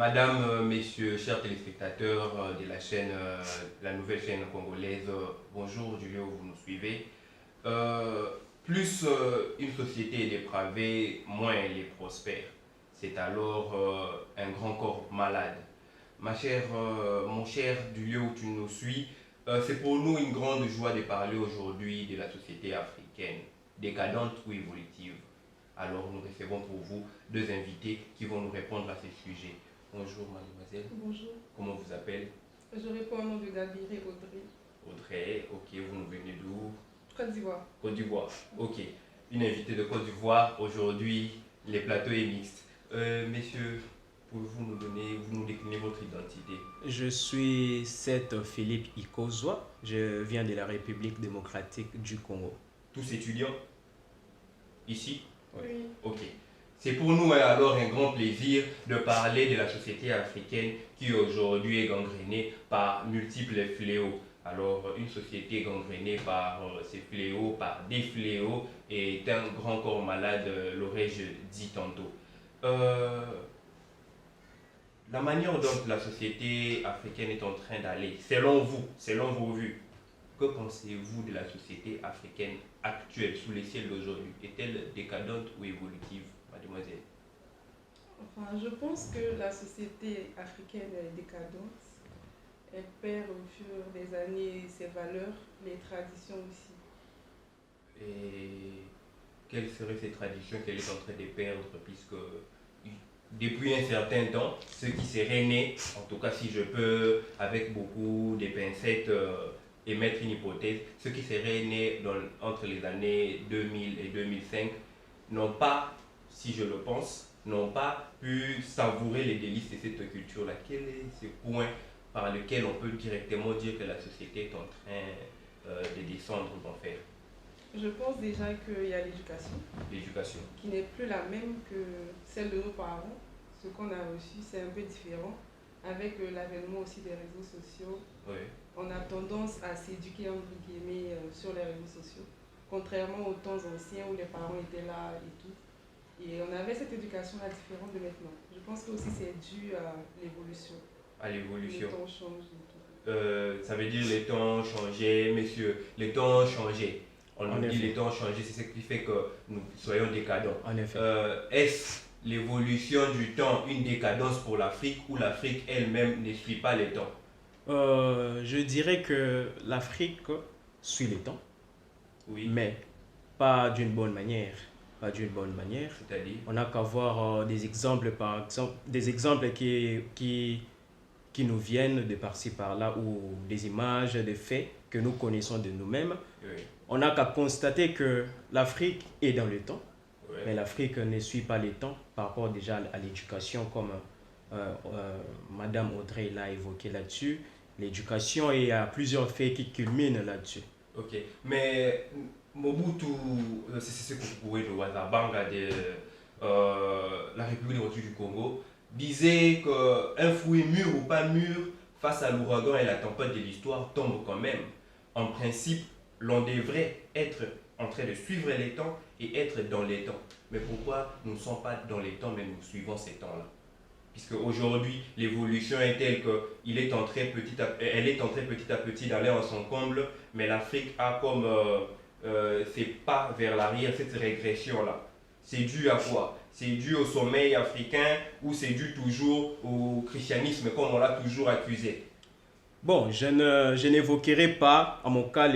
Madame, messieurs, chers téléspectateurs de la chaîne, la nouvelle chaîne congolaise, bonjour du lieu où vous nous suivez. Euh, plus une société est dépravée, moins elle est prospère. C'est alors un grand corps malade. Mon cher du lieu où tu nous suis, c'est pour nous une grande joie de parler aujourd'hui de la société africaine, décadente ou évolutive. Alors nous recevons pour vous deux invités qui vont nous répondre à ces sujets. Bonjour mademoiselle. Bonjour. Comment vous appelez? Je réponds au nom de Gabiré Audrey. Audrey, ok, vous nous venez d'où? Côte d'Ivoire. Côte d'Ivoire, ok. Une invitée de Côte d'Ivoire, aujourd'hui, les plateaux est mixte. Messieurs, pouvez-vous vous nous décliner votre identité? Je suis Seth Philippe Ikozwa, je viens de la République démocratique du Congo. Tous étudiants? Ici? Oui. Ok. C'est pour nous alors un grand plaisir de parler de la société africaine qui aujourd'hui est gangrénée par multiples fléaux. Alors, une société gangrénée par ces fléaux, par des fléaux, est un grand corps malade, l'aurais-je dit tantôt. Euh, la manière dont la société africaine est en train d'aller, selon vous, selon vos vues, que pensez-vous de la société africaine actuelle, sous les ciels d'aujourd'hui? Est-elle décadente ou évolutive, mademoiselle? Enfin, je pense que la société africaine est décadente. Elle perd au fur des années ses valeurs, les traditions aussi. Et quelles seraient ces traditions qu'elle est en train de perdre, puisque depuis un certain temps, ceux qui seraient nés, en tout cas si je peux, avec beaucoup de pincettes, émettre une hypothèse, ceux qui seraient nés entre les années 2000 et 2005 n'ont pas, si je le pense, n'ont pas pu savourer les délices de cette culture-là. Quel est ce point par lequel on peut directement dire que la société est en train de descendre d'enfer? Je pense déjà qu'il y a l'éducation, L'éducation. qui n'est plus la même que celle de nos parents. Ce qu'on a reçu, c'est un peu différent. Avec l'avènement aussi des réseaux sociaux, Oui. on a tendance à s'éduquer entre guillemets sur les réseaux sociaux, contrairement aux temps anciens où les parents étaient là et tout. Et on avait cette éducation-là différente de maintenant. Je pense que aussi c'est dû à l'évolution. À l'évolution. Le temps change et tout. Ça veut dire les temps ont changé, messieurs, les temps ont changé. On En nous dit effet. les temps ont changé, c'est ce qui fait que nous soyons décadents. En effet. Est-ce l'évolution du temps une décadence pour l'Afrique ou l'Afrique elle-même ne suit pas les temps? Je dirais que l'Afrique suit les temps, Oui, mais pas d'une bonne manière. Pas d'une bonne manière. c'est-à-dire? On n'a qu'à voir des exemples, par exemple, des exemples qui nous viennent de par-ci par-là, ou des images, des faits que nous connaissons de nous-mêmes. Oui, On n'a qu'à constater que l'Afrique est dans le temps, mais oui. l'Afrique ne suit pas les temps par rapport déjà à l'éducation, comme Madame Audrey l'a évoqué là-dessus. L'éducation, et il y a plusieurs faits qui culminent là-dessus. Ok, mais Mobutu, c'est ce que vous pouvez le Ouattara de la République démocratique du Congo, disait qu'un fruit mûr ou pas mûr, face à l'ouragan et la tempête de l'histoire, tombe quand même. En principe, l'on devrait être en train de suivre les temps et être dans les temps. Mais pourquoi nous ne sommes pas dans les temps, mais nous suivons ces temps-là? Puisque aujourd'hui, l'évolution est telle qu'elle est en train elle est en train petit à petit d'aller en son comble, mais l'Afrique a comme ses pas vers l'arrière, cette régression-là. C'est dû à quoi? C'est dû au sommeil africain ou c'est dû toujours au christianisme comme on l'a toujours accusé? Bon, je n'évoquerai pas, en mon cas,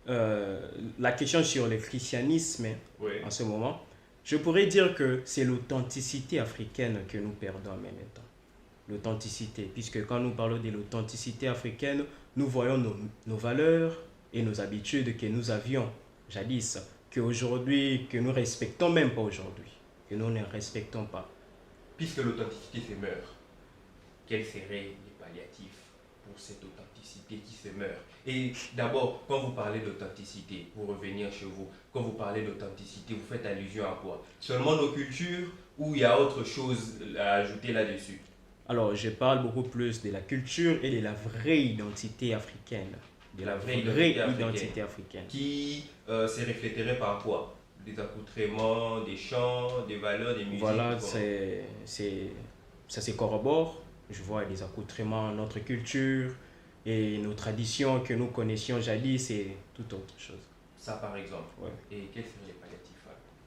la question sur le christianisme Oui. en ce moment. Je pourrais dire que c'est l'authenticité africaine que nous perdons en même temps. L'authenticité, puisque quand nous parlons de l'authenticité africaine, nous voyons nos valeurs et nos habitudes que nous avions jadis, qu'aujourd'hui, que nous respectons même pas aujourd'hui, que nous ne respectons pas. Puisque l'authenticité se meurt, quels seraient les palliatifs pour cette authenticité qui se meurt? Et d'abord, quand vous parlez d'authenticité, pour revenir chez vous, quand vous parlez d'authenticité, vous faites allusion à quoi? Seulement nos cultures ou il y a autre chose à ajouter là-dessus? Alors, je parle beaucoup plus de la culture et de la vraie identité africaine. De La la vraie vraie identité identité africaine. Qui se refléterait par quoi? des accoutrements, des chants, des valeurs, des musiques. Voilà, Bon. ça se corrobore. Je vois des accoutrements, notre culture et nos traditions que nous connaissions jadis et tout autre chose. Ça par exemple. Ouais. Et quels seraient les palliatifs?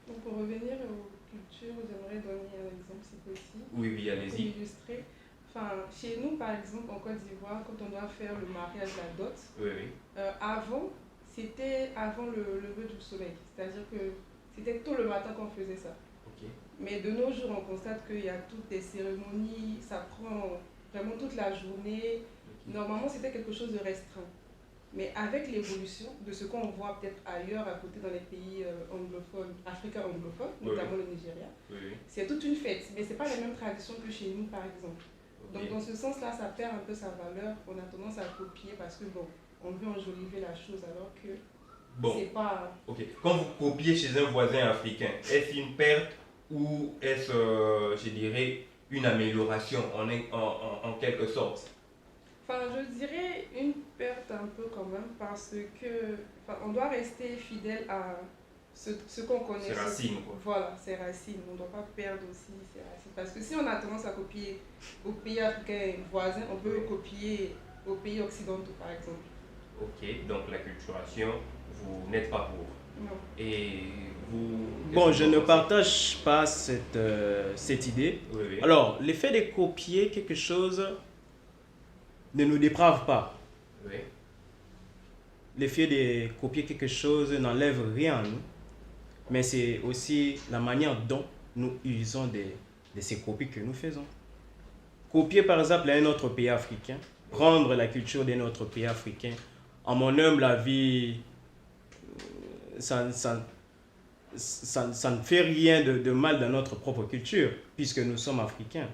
Donc pour revenir aux cultures, j'aimerais donner un exemple si possible. Oui, oui, Pour allez-y. illustrer. Enfin, chez nous, par exemple, en Côte d'Ivoire, quand on doit faire le mariage, la dot, Oui, oui. c'était avant le lever du soleil. C'est-à-dire que c'était tôt le matin qu'on faisait ça. Ok. Mais de nos jours, on constate qu'il y a toutes des cérémonies, ça prend vraiment toute la journée. Ok. Normalement, c'était quelque chose de restreint. Mais avec l'évolution de ce qu'on voit peut-être ailleurs, à côté dans les pays anglophones, africains anglophones, Oui, notamment le Nigeria, Oui, oui. c'est toute une fête. Mais ce n'est pas la même tradition que chez nous, par exemple. Ok. Donc dans ce sens-là, ça perd un peu sa valeur. On a tendance à copier parce que bon, on veut enjoliver la chose alors que Bon, c'est pas... ok. Quand vous copiez chez un voisin africain, est-ce une perte ou est-ce, je dirais, une amélioration en quelque sorte? Enfin, je dirais une perte un peu quand même parce que enfin, on doit rester fidèle à ce qu'on connaît. Ses racines, quoi. Voilà, ses racines. On ne doit pas perdre aussi ses racines. Parce que si on a tendance à copier aux pays africains voisins, on peut copier aux pays occidentaux, par exemple. Ok, donc la culturation, vous n'êtes pas pour. Non. Et vous... Bon, qu'est-ce je que vous ne en pensez? partage pas cette idée. Oui, oui. Alors, l'effet de copier quelque chose ne nous déprave pas. Oui. L'effet de copier quelque chose n'enlève rien à nous, mais c'est aussi la manière dont nous usons de ces copies que nous faisons. Copier par exemple un autre pays africain, prendre la culture d'un autre pays africain, en mon humble avis, ça ne fait rien de mal dans notre propre culture, puisque nous sommes africains.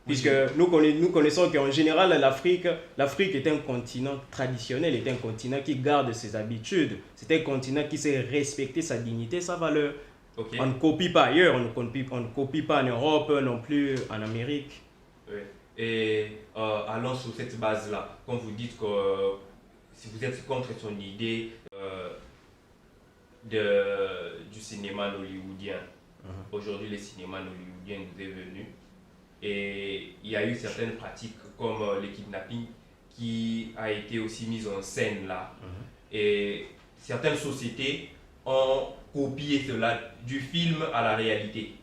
Puisque nous connaissons qu'en général, l'Afrique est un continent traditionnel, est un continent qui garde ses habitudes, c'est un continent qui sait respecter sa dignité, sa valeur. Ok. On ne copie pas ailleurs, on ne copie pas en Europe, non plus en Amérique. Oui. Et allons sur cette base-là. Quand vous dites que si vous êtes contre son idée du cinéma hollywoodien, aujourd'hui le cinéma hollywoodien nous est venu. Et il y a eu certaines pratiques comme le kidnapping qui a été aussi mise en scène là. Et certaines sociétés ont copié cela du film à la réalité.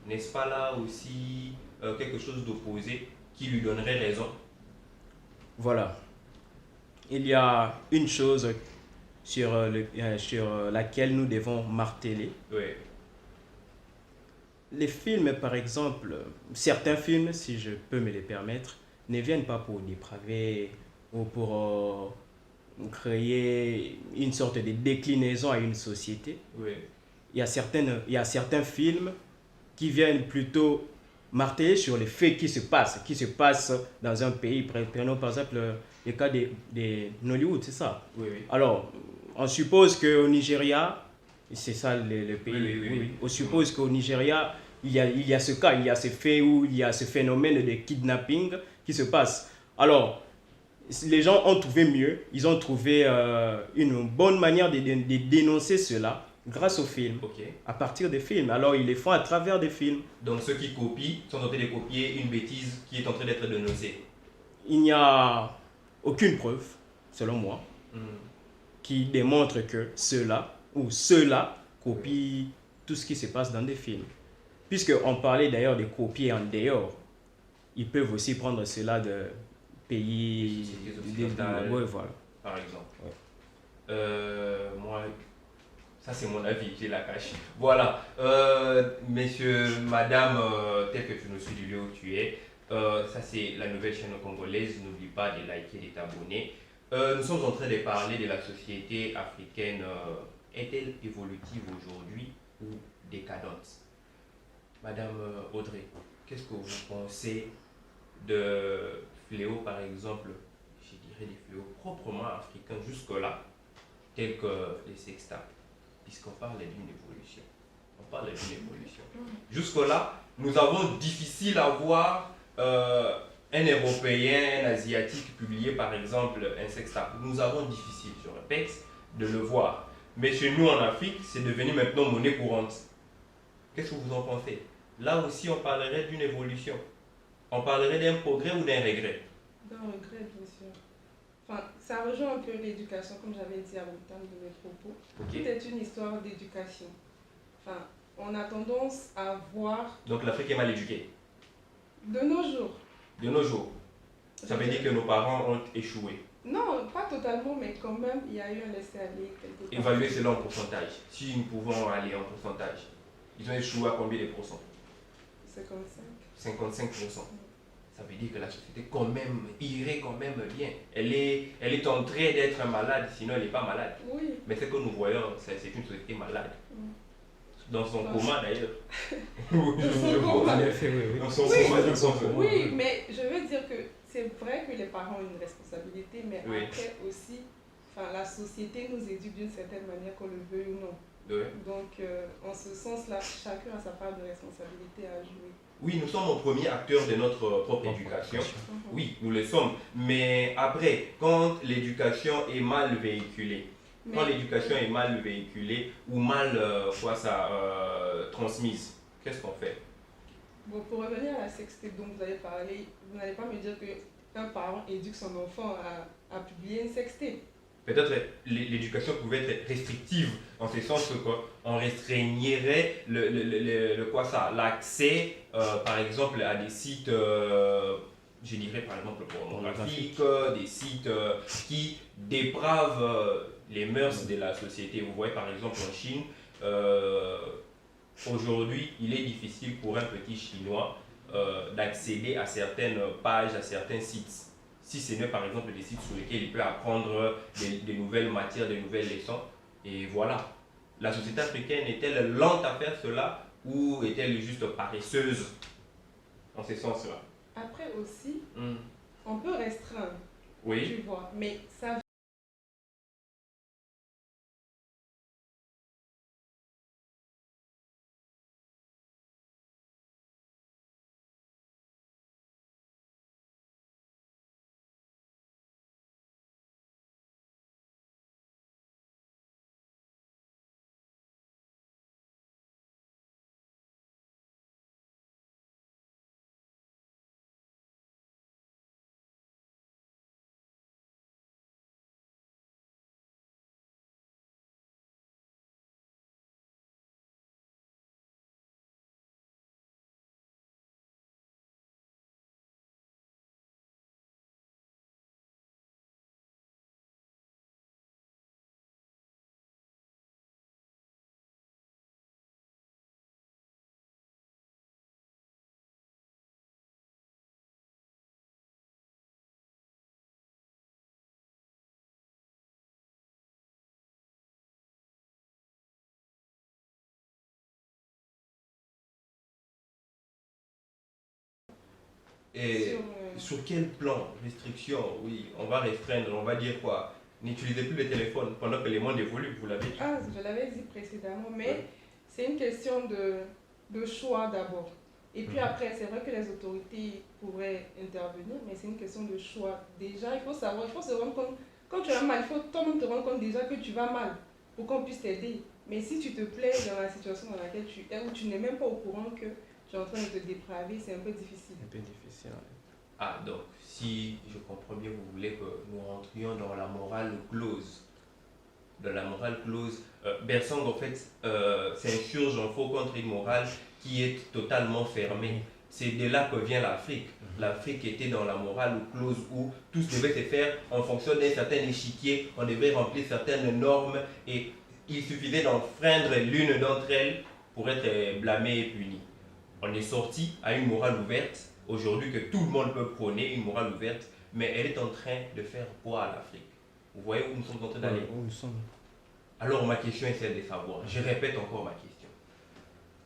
N'est-ce pas là aussi quelque chose d'opposé qui lui donnerait raison? Voilà. Il y a une chose sur laquelle nous devons marteler. Oui. Les films, par exemple, certains films, si je peux me les permettre, ne viennent pas pour dépraver ou pour créer une sorte de déclinaison à une société. Oui. Il y a certains films qui viennent plutôt marteler sur les faits qui se passent dans un pays. Prenons par exemple le cas de Nollywood, c'est ça. Oui, oui. Alors, on suppose qu'au Nigeria, c'est ça le pays. Oui. On suppose qu'au Nigeria, il y a ce cas, il y a ce fait où il y a ce phénomène de kidnapping qui se passe. Alors, les gens ont trouvé mieux, ils ont trouvé une bonne manière de dénoncer cela grâce aux films, Ok. à partir des films. Alors, ils les font à travers des films. Donc ceux qui copient sont en train de copier une bêtise qui est en train d'être dénoncée. Il n'y a aucune preuve, selon moi, qui démontre que ceux-là copient tout ce qui se passe dans des films. Puisqu'on parlait d'ailleurs de copier en dehors, ils peuvent aussi prendre cela de pays... Sociétés occidentales. Ouais, voilà. Par exemple. Ouais. Moi, ça c'est mon avis, j'ai la cache. Voilà. Messieurs, madame, tel que tu nous suis du lieu où tu es, ça c'est la nouvelle chaîne congolaise. N'oublie pas de liker, de t'abonner. Nous sommes en train de parler de la société africaine. Est-elle évolutive aujourd'hui ou décadente? Madame Audrey, qu'est-ce que vous pensez de fléaux, par exemple, je dirais des fléaux proprement africains jusque-là, tels que les sextapes, puisqu'on parle d'une évolution. Jusque-là, nous avons difficile à voir un Européen, un Asiatique publier par exemple un sextape. Nous avons difficile, je répète, de le voir. Mais chez nous en Afrique, c'est devenu maintenant monnaie courante. Qu'est-ce que vous en pensez? Là aussi, on parlerait d'une évolution. On parlerait d'un progrès ou d'un regret? D'un regret, bien sûr. Enfin, ça rejoint un peu l'éducation, comme j'avais dit à l'entame de mes propos. Tout Ok. est une histoire d'éducation. Enfin, on a tendance à voir Donc l'Afrique est mal éduquée. de nos jours. De nos jours, ça veut dire que nos parents ont échoué. Non, pas totalement, mais quand même, il y a eu un laisser-aller quelque part. Évalué selon un pourcentage. Si nous pouvons aller en pourcentage, ils ont échoué à combien de pourcents? 55. 55%. Ça veut dire que la société quand même irait quand même bien. Elle est en train d'être malade, sinon elle n'est pas malade. Oui. Mais ce que nous voyons, c'est une société malade. Dans son Dans coma d'ailleurs. son coma. En effet, oui, oui. Dans son Oui. coma, je Dans son pense. coma. Oui, mais je veux dire que c'est vrai que les parents ont une responsabilité, mais Oui. après aussi, enfin, la société nous éduque d'une certaine manière, qu'on le veuille ou non. Ouais. Donc, en ce sens-là, chacun a sa part de responsabilité à jouer. Oui, nous sommes au premier acteur de notre propre éducation. Mhm. Oui, nous le sommes. Mais après, quand l'éducation est mal véhiculée, quand Mais l'éducation est mal véhiculée ou mal transmise, qu'est-ce qu'on fait? bon, pour revenir à la sextape dont vous avez parlé, vous n'allez pas me dire qu'un parent éduque son enfant à publier une sextape. Peut-être l'éducation pouvait être restrictive, en ce sens qu'on restreignerait l'accès, par exemple, à des sites, je dirais par exemple pornographiques, des sites qui dépravent les mœurs de la société. Vous voyez par exemple en Chine, aujourd'hui, il est difficile pour un petit Chinois d'accéder à certaines pages, à certains sites. Si ce n'est par exemple des sites sur lesquels il peut apprendre des nouvelles matières, des nouvelles leçons. Et voilà. La société africaine est-elle lente à faire cela ou est-elle juste paresseuse en ce sens-là? Après aussi, on peut restreindre, Oui. tu vois, mais ça. Et sur quel plan? Restriction, oui, on va restreindre, on va dire quoi? N'utilisez plus le téléphone pendant que le monde évolue, vous l'avez dit. Ah, je l'avais dit précédemment, mais Ouais. c'est une question de choix d'abord. Et puis après, c'est vrai que les autorités pourraient intervenir, mais c'est une question de choix. Déjà, il faut savoir, il faut se rendre compte, quand tu vas mal, il faut toi-même te rendre compte déjà que tu vas mal pour qu'on puisse t'aider. Mais si tu te plais dans la situation dans laquelle tu es, où tu n'es même pas au courant que tu es en train de te dépraver, c'est un peu difficile. Un peu difficile. Ah, donc, si je comprends bien, vous voulez que nous rentrions dans la morale clause. Dans la morale clause, Bersang, en fait, s'insurge en faux contre une morale qui est totalement fermée. C'est de là que vient l'Afrique. L'Afrique était dans la morale clause où tout devait se faire en fonction d'un certain échiquier, on devait remplir certaines normes et il suffisait d'enfreindre l'une d'entre elles pour être blâmé et puni. On est sorti à une morale ouverte, aujourd'hui que tout le monde peut prôner, une morale ouverte, mais elle est en train de faire quoi à l'Afrique? Vous voyez où nous sommes en train d'aller? Où nous sommes. Alors ma question est celle de savoir, je répète encore ma question.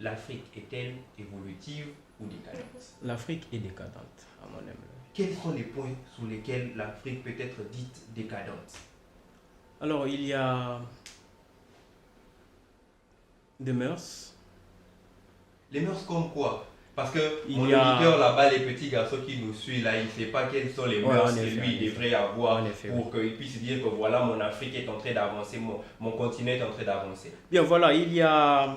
L'Afrique est-elle évolutive ou décadente? L'Afrique est décadente, à mon avis. Quels sont les points sur lesquels l'Afrique peut être dite décadente? Alors, il y a des mœurs. Les mœurs comme quoi? Parce que Il mon y a- auditeur là-bas, les petits garçons qui nous suivent là, il ne sait pas quels sont les Ouais, mœurs en que effet, lui en il devrait avoir En effet, pour qu'il puisse dire que voilà, mon Afrique est en train d'avancer, mon continent est en train d'avancer. Bien, voilà, il y a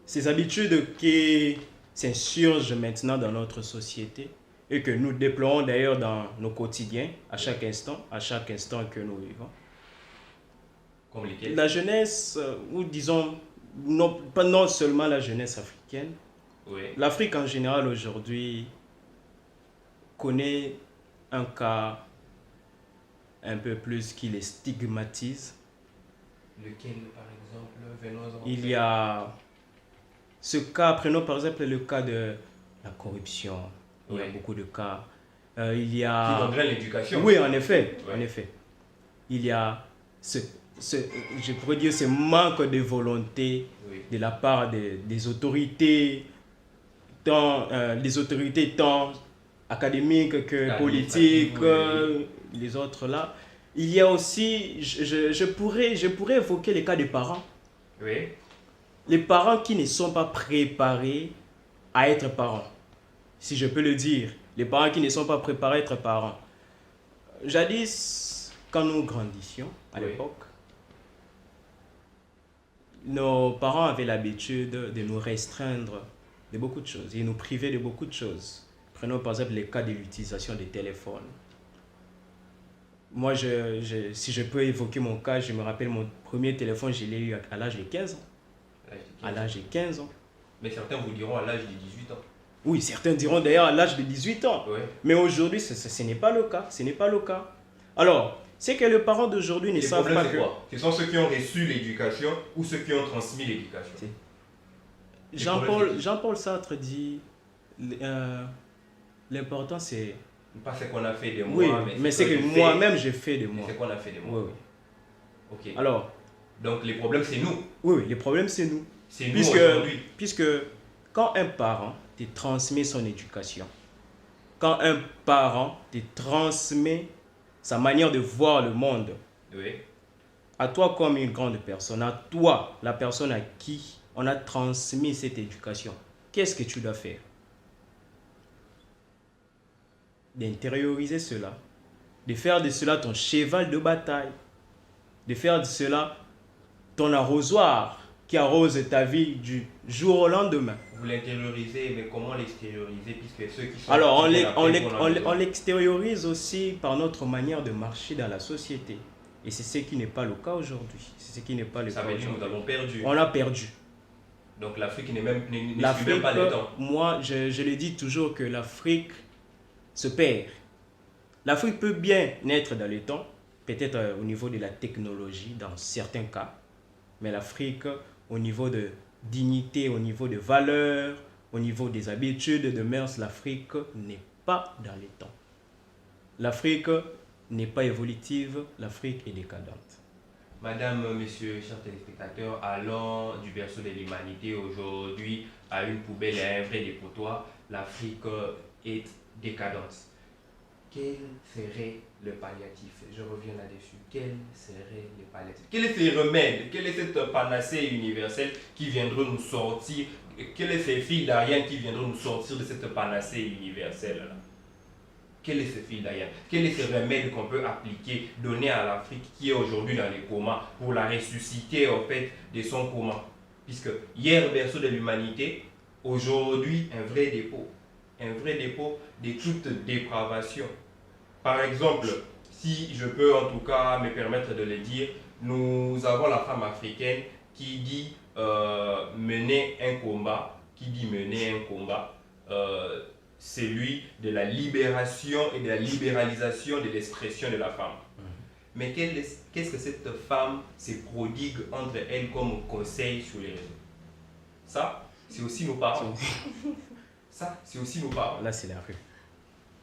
ces habitudes qui s'insurgent maintenant dans notre société et que nous déplorons d'ailleurs dans nos quotidiens à chaque instant que nous vivons. Comme lesquels? La jeunesse, ou disons, pas non seulement la jeunesse africaine, Oui. l'Afrique en général aujourd'hui connaît un cas un peu plus qui les stigmatise. Lequel, par exemple? Venons-en. Il y a ce cas, prenons par exemple le cas de la corruption. Il y a Oui. beaucoup de cas. Il y Qui a... donnerait l'éducation. Oui, en effet, Ouais. en effet. Il y a je pourrais dire, ce manque de volonté Oui. de la part des autorités, les autorités tant académiques que politiques, Oui. les autres là. Il y a aussi, je pourrais évoquer les cas des parents. Oui. Les parents qui ne sont pas préparés à être parents, si je peux le dire. Les parents qui ne sont pas préparés à être parents. Jadis, quand nous grandissions, à Oui. l'époque, nos parents avaient l'habitude de nous restreindre de beaucoup de choses. Ils nous privaient de beaucoup de choses. Prenons par exemple les cas de l'utilisation des téléphones. Moi, si je peux évoquer mon cas, je me rappelle mon premier téléphone, je l'ai eu à l'âge de 15 ans. À l'âge de 15 ans. Mais certains vous diront à l'âge de 18 ans. Oui, certains diront d'ailleurs à l'âge de 18 ans. Oui. Mais aujourd'hui, ce n'est pas le cas. Ce n'est pas le cas. Alors, c'est que les parents d'aujourd'hui ne Les savent problèmes, pas c'est que... quoi? Ce sont ceux qui ont reçu l'éducation ou ceux qui ont transmis l'éducation. Jean-Paul Sartre dit l'important c'est... Pas ce qu'on a fait de moi, Oui, mais c'est que j'ai fait, moi-même j'ai fait de mais moi. c'est qu'on a fait de moi. Oui, oui. Ok. Alors, Donc les problèmes, c'est nous. oui, les problèmes c'est nous. C'est nous Puisque, aujourd'hui. puisque quand un parent te transmet son éducation, quand un parent te transmet sa manière de voir le monde, Oui. à toi comme une grande personne, à toi, la personne à qui on a transmis cette éducation, qu'est-ce que tu dois faire? D'intérioriser cela, de faire de cela ton cheval de bataille, de faire de cela ton arrosoir qui arrose ta vie du jour au lendemain. Vous l'intériorisez, mais comment l'extérioriser puisque ceux qui sont... Alors, on on l'extériorise aussi par notre manière de marcher dans la société. Et c'est ce qui n'est pas le cas aujourd'hui. C'est ce qui n'est pas le Ça cas veut dire que nous aujourd'hui. avons perdu. On a perdu. Donc l'Afrique n'est même n'est L'Afrique, pas le temps. moi, je le dis toujours que l'Afrique se perd. L'Afrique peut bien être dans le temps, peut-être au niveau de la technologie, dans certains cas. Mais l'Afrique, au niveau de dignité, au niveau de valeurs, au niveau des habitudes, de mœurs, l'Afrique n'est pas dans les temps. L'Afrique n'est pas évolutive, l'Afrique est décadente. Madame, monsieur, chers téléspectateurs, allant du berceau de l'humanité aujourd'hui à une poubelle et à un vrai dépotoir, l'Afrique est décadente. Quel serait le palliatif? Je reviens là-dessus. Quel serait le palliatif? Quel est ce remède? Quelle est cette panacée universelle qui viendra nous sortir? Quel est ce fil d'Ariane qui viendra nous sortir de cette panacée universelle-là? Quel est ce fil d'Ariane? Quel est ce remède qu'on peut appliquer, donner à l'Afrique qui est aujourd'hui dans les comas pour la ressusciter en fait de son coma? Puisque hier, berceau de l'humanité, aujourd'hui, un vrai dépôt de toute dépravation. Par exemple, si je peux en tout cas me permettre de le dire, nous avons la femme africaine qui dit mener un combat, celui de la libération et de la libéralisation de l'expression de la femme. Mais qu'est-ce que cette femme se prodigue entre elles comme conseil sur les réseaux? Ça, c'est aussi nos parents. Ça, c'est aussi nos parents. Là, c'est la rue.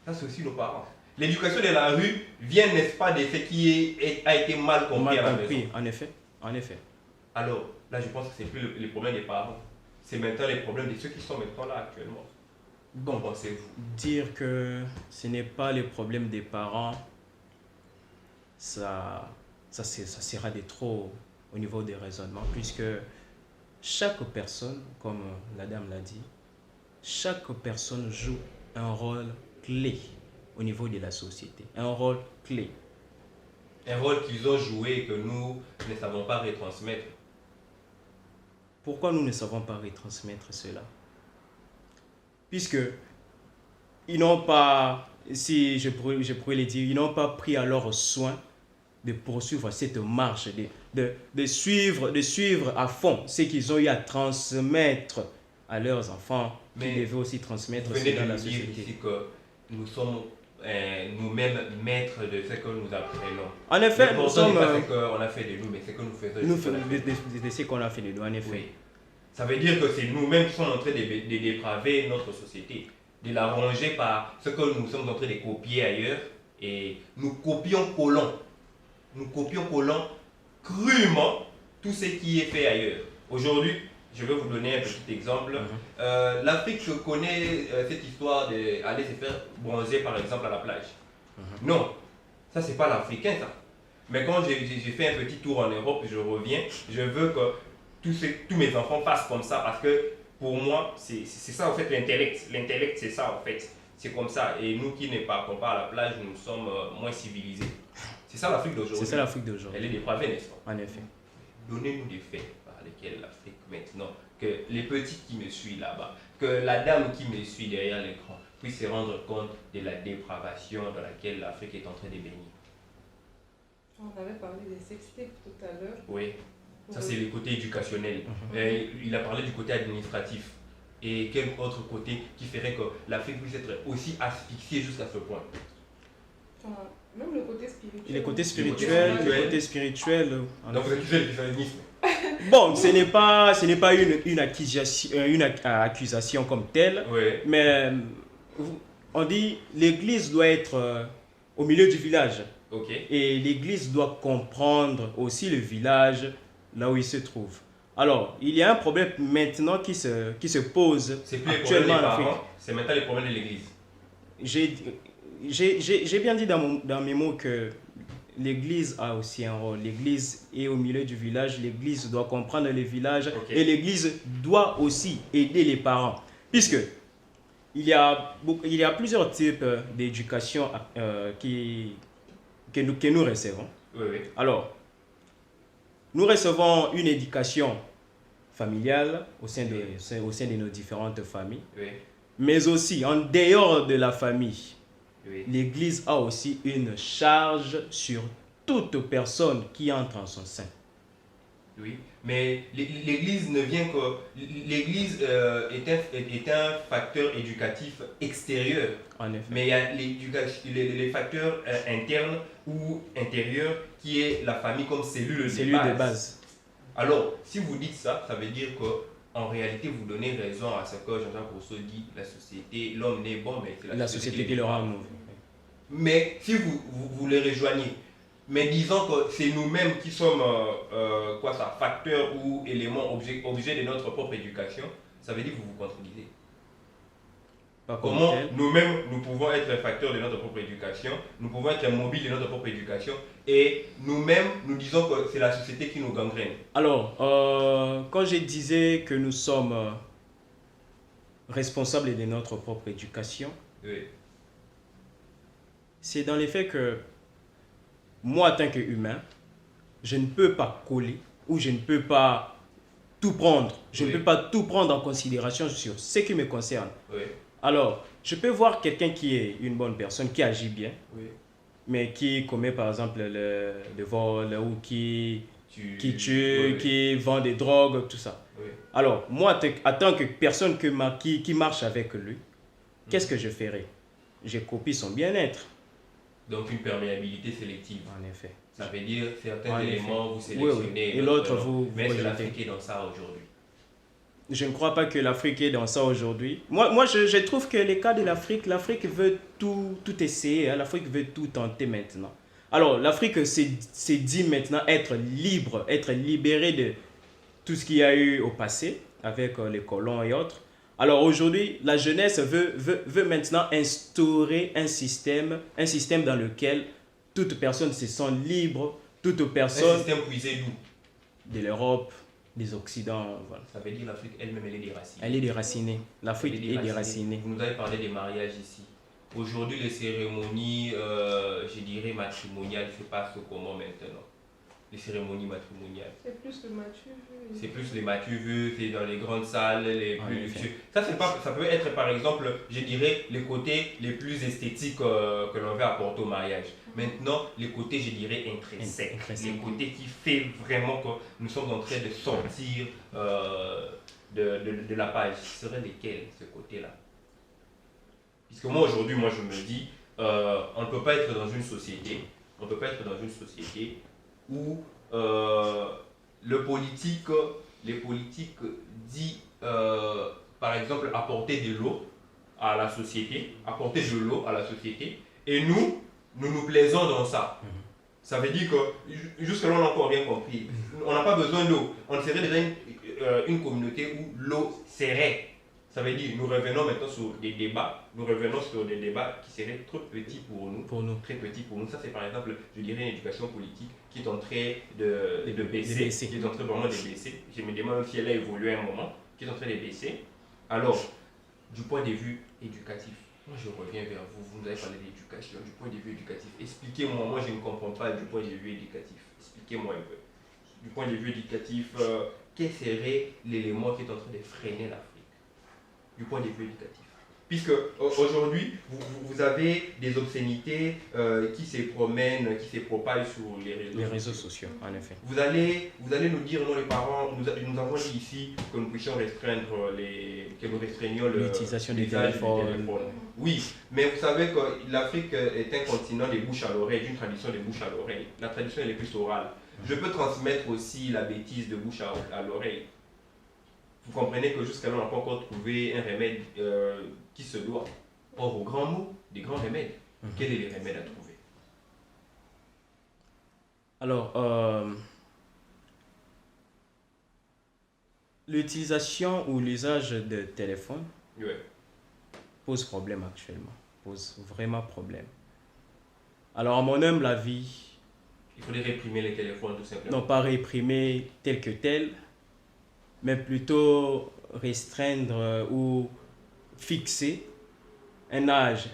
Ça, c'est aussi nos parents. L'éducation de la rue vient, n'est-ce pas, de ce qui a été mal compris à la maison. En effet, en effet. Alors, là, je pense que c'est plus les problèmes des parents. C'est maintenant les problèmes de ceux qui sont maintenant là actuellement. Bon, Qu'en pensez-vous? dire que ce n'est pas le problème des parents, ça sera de trop au niveau des raisonnements, puisque chaque personne, comme la dame l'a dit, chaque personne joue un rôle clé au niveau de la société. Un rôle clé. Un rôle qu'ils ont joué et que nous ne savons pas retransmettre. Pourquoi nous ne savons pas retransmettre cela? Puisque ils n'ont pas, si je pourrais le dire, ils n'ont pas pris alors soin de poursuivre cette marche, de suivre à fond ce qu'ils ont eu à transmettre à leurs enfants, qu'ils devaient aussi transmettre vous venez dans de la nous dire société. ici que nous sommes nous-mêmes maîtres de ce que nous apprenons. En effet, nous sommes... pas ce qu'on a fait de nous, mais ce que nous faisons. De ce qu'on a fait de nous, en effet. Oui. Ça veut dire que c'est nous-mêmes qui sommes en train de dépraver notre société, de la ranger par ce que nous sommes en train de copier ailleurs, et nous copions-collons crûment tout ce qui est fait ailleurs. Aujourd'hui, je vais vous donner un petit exemple. L'Afrique connaît cette histoire d'aller se faire bronzer par exemple à la plage. Non, ça c'est pas l'Africain ça. Mais quand j'ai fait un petit tour en Europe, je reviens, je veux que tous mes enfants fassent comme ça parce que pour moi, c'est ça en fait l'intellect. L'intellect c'est ça en fait. C'est comme ça. Et nous qui ne partons pas à la plage, nous sommes moins civilisés. C'est ça l'Afrique d'aujourd'hui. C'est ça l'Afrique d'aujourd'hui. Elle est dépravée, n'est-ce pas? En effet. Donnez-nous des faits par lesquels l'Afrique maintenant, que les petits qui me suivent là-bas, que la dame qui me suit derrière l'écran puisse se rendre compte de la dépravation dans laquelle l'Afrique est en train de baigner. On avait parlé des sextapes tout à l'heure. Oui, ça c'est le côté éducationnel. Il a parlé du côté administratif. Et quel autre côté qui ferait que l'Afrique puisse être aussi asphyxiée jusqu'à ce point? Même le côté spirituel. Et le côté spirituel. Donc vous accusez le christianisme. Bon, ce n'est pas une accusation comme telle, Ouais. mais on dit l'église doit être au milieu du village. Ok. Et l'église doit comprendre aussi le village là où il se trouve. Alors, il y a un problème maintenant qui se pose C'est plus les problèmes des actuellement en Afrique. parents, c'est maintenant les problèmes de l'église. J'ai bien dit dans mes mots que l'église a aussi un rôle. L'église est au milieu du village, l'église doit comprendre le village et l'église doit aussi aider les parents. Puisque il y a plusieurs types d'éducation que nous recevons. Oui, oui. Alors, nous recevons une éducation familiale au sein de nos différentes familles, Oui. mais aussi en dehors de la famille. Oui. L'Église a aussi une charge sur toute personne qui entre en son sein. Oui, mais l'Église ne vient que... L'Église est un facteur éducatif extérieur. En effet. Mais il y a les facteurs internes ou intérieurs qui est la famille comme cellule de base. Alors, si vous dites ça, ça veut dire qu'en réalité, vous donnez raison à ce que Jean-Jacques Rousseau dit, la société, l'homme n'est bon, mais c'est La société qui le rend mauvais. Mais si vous les rejoignez, mais disons que c'est nous-mêmes qui sommes facteurs ou éléments objets de notre propre éducation, ça veut dire que vous vous contredisez. Comment nous-mêmes, nous pouvons être facteurs de notre propre éducation, nous pouvons être mobiles de notre propre éducation, et nous-mêmes, nous disons que c'est la société qui nous gangrène. Alors, quand je disais que nous sommes responsables de notre propre éducation, Oui. c'est dans le fait que moi, en tant qu'humain, je ne peux pas coller ou je ne peux pas tout prendre. Je ne peux pas tout prendre en considération sur ce qui me concerne. Oui. Alors, je peux voir quelqu'un qui est une bonne personne, qui agit bien, mais qui commet par exemple le vol ou qui tue, qui vend des drogues, tout ça. Oui. Alors, moi, en tant que personne qui marche avec lui, qu'est-ce que je ferai? Je copie son bien-être. Donc une perméabilité sélective. En effet. Ça veut dire certains éléments vous sélectionnez. Et l'autre vous mais c'est rejetez. l'Afrique est dans ça aujourd'hui. Je ne crois pas que l'Afrique est dans ça aujourd'hui. Moi je trouve que les cas de l'Afrique veut tout essayer. Hein. L'Afrique veut tout tenter maintenant. Alors, l'Afrique s'est dit maintenant être libre, être libérée de tout ce qu'il y a eu au passé, avec les colons et autres. Alors aujourd'hui, la jeunesse veut maintenant instaurer un système dans lequel toute personne se sent libre, toute personne... Un système puisé d'où? De l'Europe, des Occidents. Voilà. Ça veut dire l'Afrique elle-même, elle est déracinée. Elle est déracinée. L'Afrique est déracinée. Vous nous avez parlé des mariages ici. Aujourd'hui, les cérémonies, je dirais matrimoniales, se passent comment maintenant? Les cérémonies matrimoniales. C'est plus le matu vu. C'est plus les matu vus, c'est dans les grandes salles, les En plus effet. luxueux. Ça peut être par exemple, je dirais, les côtés les plus esthétiques que l'on veut apporter au mariage. Maintenant, les côtés, je dirais, intrinsèques. Intrinsèques. Les côtés qui fait vraiment que nous sommes en train de sortir de la page. Ce serait lesquels, ce côté-là? Puisque moi, aujourd'hui, je me dis, on ne peut pas être dans une société, où les politiques disent, par exemple, apporter de l'eau à la société, et nous plaisons dans ça. Ça veut dire que jusque-là, on n'a encore rien compris. On n'a pas besoin d'eau. On serait déjà une communauté où l'eau serait. Ça veut dire nous revenons maintenant sur des débats, qui seraient trop petits pour nous. Très petits pour nous. Ça, c'est par exemple, je dirais, une éducation politique qui est en train de baisser, qui est en train vraiment de baisser. Je me demande si elle a évolué à un moment, qui est en train de baisser. Alors, du point de vue éducatif, moi je reviens vers vous, vous nous avez parlé d'éducation, du point de vue éducatif. Expliquez-moi, moi je ne comprends pas du point de vue éducatif. Expliquez-moi un peu. Du point de vue éducatif, quel serait l'élément qui est en train de freiner l'Afrique? Du point de vue éducatif. Puisque aujourd'hui, vous avez des obscénités qui se promènent, qui se propagent sur les réseaux sociaux, en effet. Vous allez nous dire, nous les parents, nous avons dit ici que nous puissions restreignions l'utilisation des téléphones. Oui, mais vous savez que l'Afrique est un continent des bouches à l'oreille, d'une tradition des bouches à l'oreille. La tradition elle est plus orale. Je peux transmettre aussi la bêtise de bouche à l'oreille. Vous comprenez que jusqu'à là, on n'a pas encore trouvé un remède qui se doit. Or, aux grands mots, des grands remèdes. Quels sont les remèdes à trouver? Alors, l'utilisation ou l'usage de téléphone pose problème actuellement. Pose vraiment problème. Alors, à mon humble avis... Il faudrait réprimer les téléphones, tout simplement. Non, pas réprimer tel que tel, mais plutôt restreindre ou fixer un âge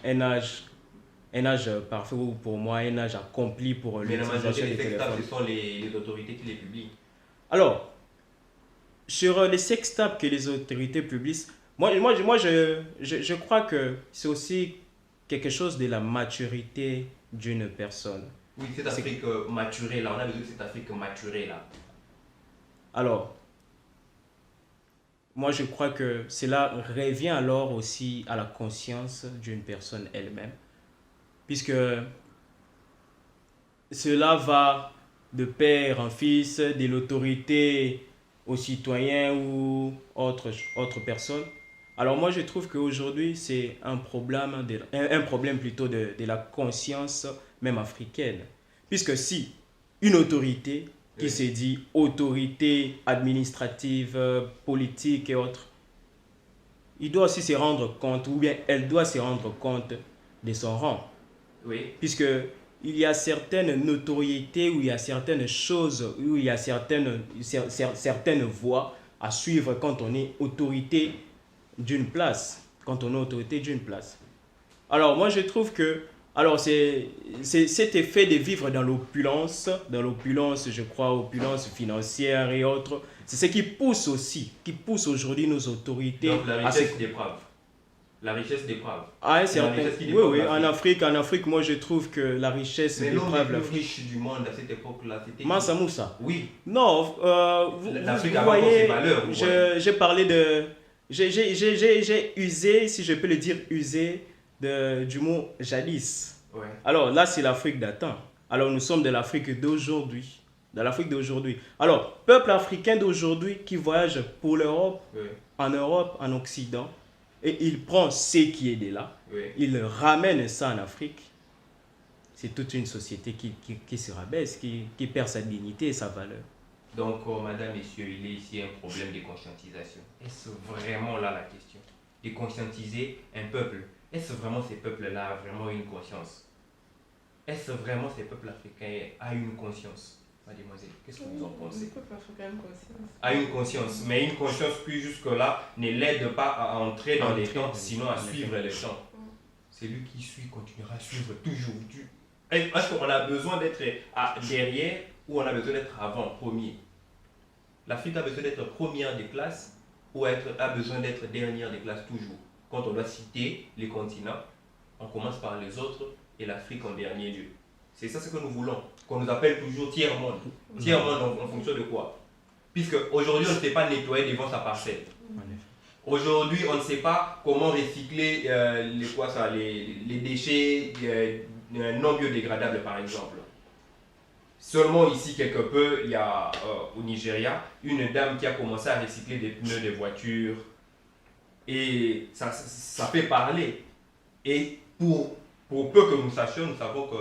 parfait, ou pour moi un âge accompli pour l'utilisation des téléphones. Ce sont les autorités qui les publient. Alors, sur les sextapes que les autorités publient, moi je crois que c'est aussi quelque chose de la maturité d'une personne. Oui, cette Afrique maturée là, on a besoin de cette Afrique maturée là. Alors, moi je crois que cela revient alors aussi à la conscience d'une personne elle-même, puisque cela va de père en fils, de l'autorité aux citoyens ou autres personnes. Alors moi je trouve qu'aujourd'hui c'est un problème plutôt de la conscience même africaine. Puisque si une autorité qui se dit autorité administrative, politique et autres, il doit aussi se rendre compte, ou bien elle doit se rendre compte de son rang. Oui. Puisque il y a certaines notoriétés, où il y a certaines choses, où il y a certaines voies à suivre quand on est autorité d'une place. Alors moi je trouve que c'est cet effet de vivre dans l'opulence, je crois, opulence financière et autres, c'est ce qui pousse aujourd'hui nos autorités. Donc la richesse déprave. La richesse déprave. Ah, oui, en Afrique, moi je trouve que la richesse déprave l'Afrique. Mais l'homme le plus riche du monde à cette époque-là, c'était Mansa Moussa. Oui. Non, vous voyez, ses valeurs, j'ai parlé de... J'ai usé, si je peux le dire, du mot jadis. Ouais. Alors là, c'est l'Afrique d'antan. Alors nous sommes de l'Afrique d'aujourd'hui. Alors, peuple africain d'aujourd'hui qui voyage pour l'Europe, en Europe, en Occident, et il prend ce qui est de là, il ramène ça en Afrique. C'est toute une société qui se rabaisse, qui perd sa dignité et sa valeur. Donc, madame, messieurs, il est ici un problème de conscientisation. Est-ce vraiment là la question? De conscientiser un peuple. Est-ce vraiment ces peuples-là ont vraiment une conscience? Est-ce vraiment ces peuples africains ont une conscience? mademoiselle? Qu'est-ce que vous en Le pensez? peuple africain a une conscience. A une conscience, mais une conscience qui jusque-là ne l'aide pas à entrer dans les temps, sinon à suivre les temps. C'est lui qui suit, continuera à suivre toujours. Est-ce qu'on a besoin d'être derrière ou on a besoin d'être avant, premier? L'Afrique a besoin d'être première des classes ou a besoin d'être dernière des classes toujours? Quand on doit citer les continents, on commence par les autres et l'Afrique en dernier lieu. C'est ça ce que nous voulons, qu'on nous appelle toujours tiers-monde. Tiers-monde en fonction de quoi? Puisque aujourd'hui on ne sait pas nettoyer devant sa parcelle. Aujourd'hui on ne sait pas comment recycler les déchets non biodégradables par exemple. Seulement ici quelque peu, il y a au Nigeria une dame qui a commencé à recycler des pneus de voitures et ça fait parler. Et pour peu que nous sachions, nous savons que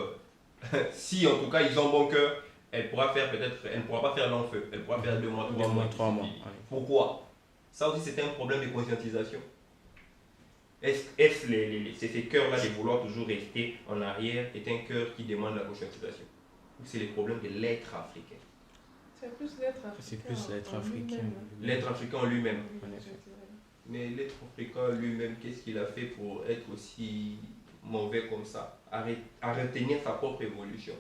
si en tout cas ils ont bon cœur, elle ne pourra pas faire long feu, elle pourra faire 2 mois, 3 mois. Pourquoi? Ça aussi c'est un problème de conscientisation. Est-ce ces cœurs-là de vouloir toujours rester en arrière est un cœur qui demande la conscientisation? Ou c'est les problèmes de l'être africain? C'est plus l'être africain. C'est plus l'être africain. L'être africain en lui-même. Oui, je dirais. Mais l'être africain lui-même, qu'est-ce qu'il a fait pour être aussi mauvais comme ça, à retenir sa propre évolution?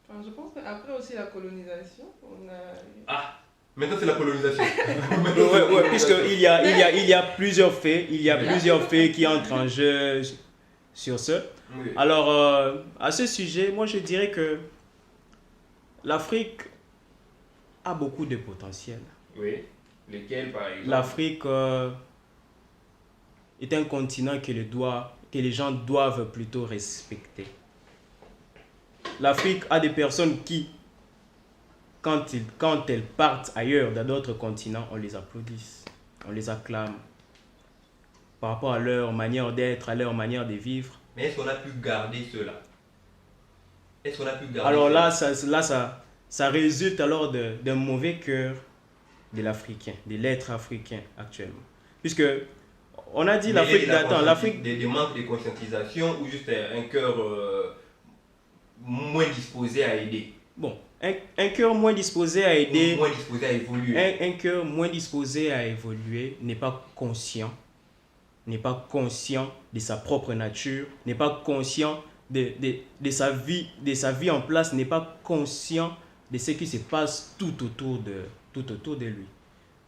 Enfin, je pense qu'après aussi la colonisation, on a... Maintenant c'est la colonisation. Ouais, puisqu'il y a plusieurs faits, qui entrent en jeu sur ce. Oui. Alors, à ce sujet, moi je dirais que l'Afrique a beaucoup de potentiel. Oui. Lesquels par exemple? L'Afrique est un continent que les gens doivent plutôt respecter. L'Afrique a des personnes qui, quand elles partent ailleurs, dans d'autres continents, on les applaudit, on les acclame par rapport à leur manière d'être, à leur manière de vivre. Mais est-ce qu'on a pu garder cela? Alors là, ça résulte alors d'un mauvais cœur de l'Africain, de l'être africain actuellement. Puisque on a dit l'Afrique d'attendre, l'Afrique... Des manques de conscientisation ou juste un cœur moins disposé à aider? Bon, un cœur moins disposé à aider... Moins disposé à évoluer. Un cœur moins disposé à évoluer n'est pas conscient de sa propre nature, n'est pas conscient de sa vie en place, n'est pas conscient de ce qui se passe tout autour de lui.